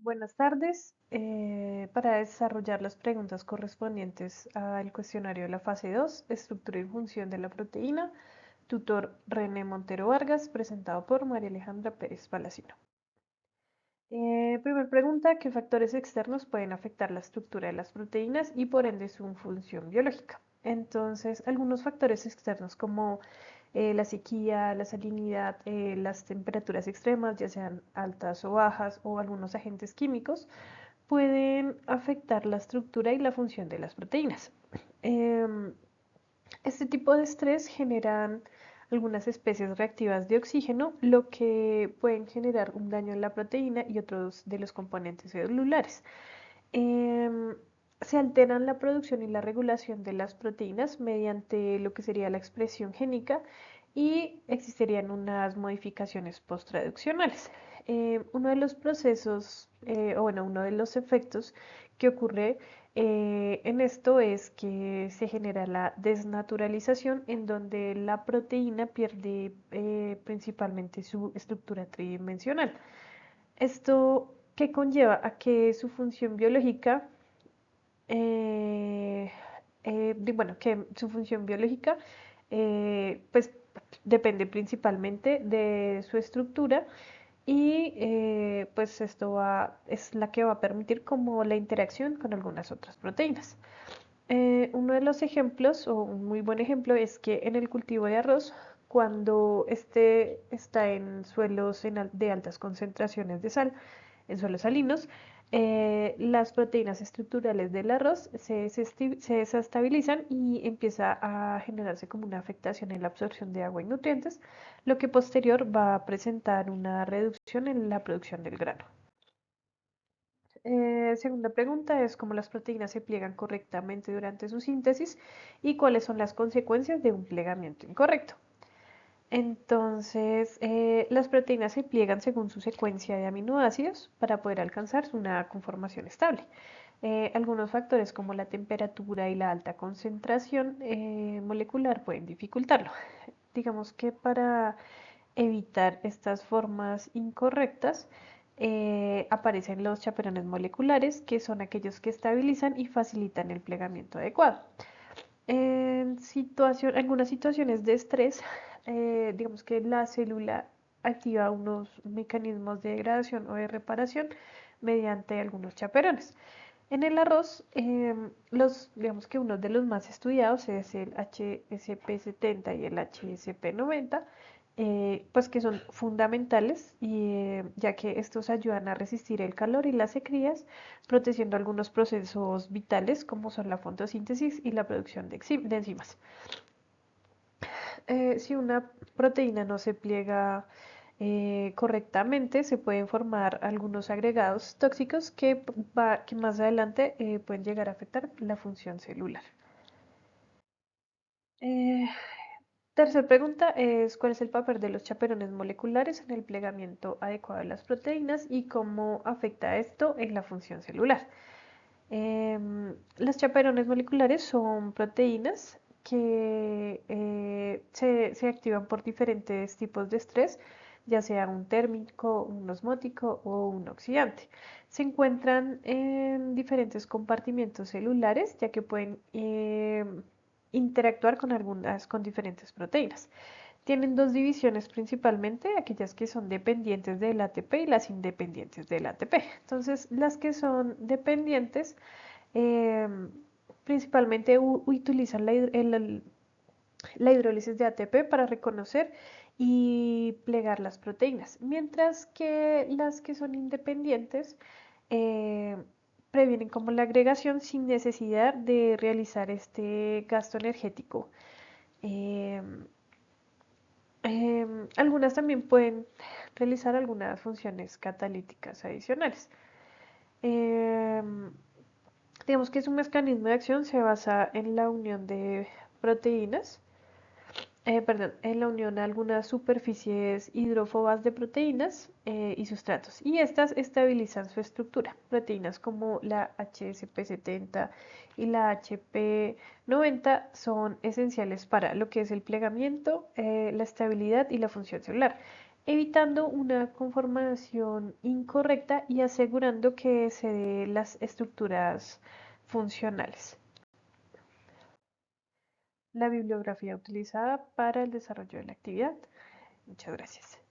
Buenas tardes. Para desarrollar las preguntas correspondientes al cuestionario de la fase 2, estructura y función de la proteína, tutor René Montero Vargas, presentado por María Alejandra Pérez Palacino. Primer pregunta, ¿qué factores externos pueden afectar la estructura de las proteínas y por ende su función biológica? Entonces, algunos factores externos como la sequía, la salinidad, las temperaturas extremas, ya sean altas o bajas, o algunos agentes químicos, pueden afectar la estructura y la función de las proteínas. Em, este tipo de estrés generan algunas especies reactivas de oxígeno, lo que pueden generar un daño en la proteína y otros de los componentes celulares. Em, Se alteran la producción y la regulación de las proteínas mediante lo que sería la expresión génica y existirían unas modificaciones posttraduccionales. Uno de los procesos, o bueno, uno de los efectos que ocurre en esto es que se genera la desnaturalización en donde la proteína pierde principalmente su estructura tridimensional. Esto que conlleva a que su función biológica, eh, bueno, que su función biológica, pues depende principalmente de su estructura y pues es la que va a permitir como la interacción con algunas otras proteínas. Uno de los ejemplos, o un muy buen ejemplo, es que en el cultivo de arroz, cuando este está en suelos de altas concentraciones de sal, en suelos salinos, las proteínas estructurales del arroz se desestabilizan y empieza a generarse como una afectación en la absorción de agua y nutrientes, lo que posterior va a presentar una reducción en la producción del grano. Segunda pregunta es cómo las proteínas se pliegan correctamente durante su síntesis y cuáles son las consecuencias de un plegamiento incorrecto. Entonces, las proteínas se pliegan según su secuencia de aminoácidos para poder alcanzar una conformación estable. Algunos factores como la temperatura y la alta concentración molecular pueden dificultarlo. Digamos que para evitar estas formas incorrectas, aparecen los chaperones moleculares, que son aquellos que estabilizan y facilitan el plegamiento adecuado. Algunas situaciones de estrés, digamos que la célula activa unos mecanismos de degradación o de reparación mediante algunos chaperones. En el arroz, digamos que uno de los más estudiados es el HSP70 y el HSP90, pues que son fundamentales ya que estos ayudan a resistir el calor y las sequías, protegiendo algunos procesos vitales como son la fotosíntesis y la producción de enzimas. Si una proteína no se pliega correctamente, se pueden formar algunos agregados tóxicos que más adelante pueden llegar a afectar la función celular. Eh, Tercer pregunta es ¿cuál es el papel de los chaperones moleculares en el plegamiento adecuado de las proteínas y cómo afecta esto en la función celular? Los chaperones moleculares son proteínas que se activan por diferentes tipos de estrés, ya sea un térmico, un osmótico o un oxidante. Se encuentran en diferentes compartimientos celulares, ya que pueden interactuar con diferentes proteínas. Tienen dos divisiones principalmente, aquellas que son dependientes del ATP y las independientes del ATP. Entonces, las que son dependientes eh, principalmente utilizan la hidrólisis de ATP para reconocer y plegar las proteínas, mientras que las que son independientes eh, previenen como la agregación sin necesidad de realizar este gasto energético. Eh, Algunas también pueden realizar algunas funciones catalíticas adicionales. Eh, digamos que su mecanismo de acción se basa en la unión de proteínas, perdón, en la unión de algunas superficies hidrófobas de proteínas y sustratos. Y estas estabilizan su estructura. Proteínas como la HSP70 y la HP90 son esenciales para lo que es el plegamiento, la estabilidad y la función celular. evitando una conformación incorrecta y asegurando que se den las estructuras funcionales. La bibliografía utilizada para el desarrollo de la actividad. Muchas gracias.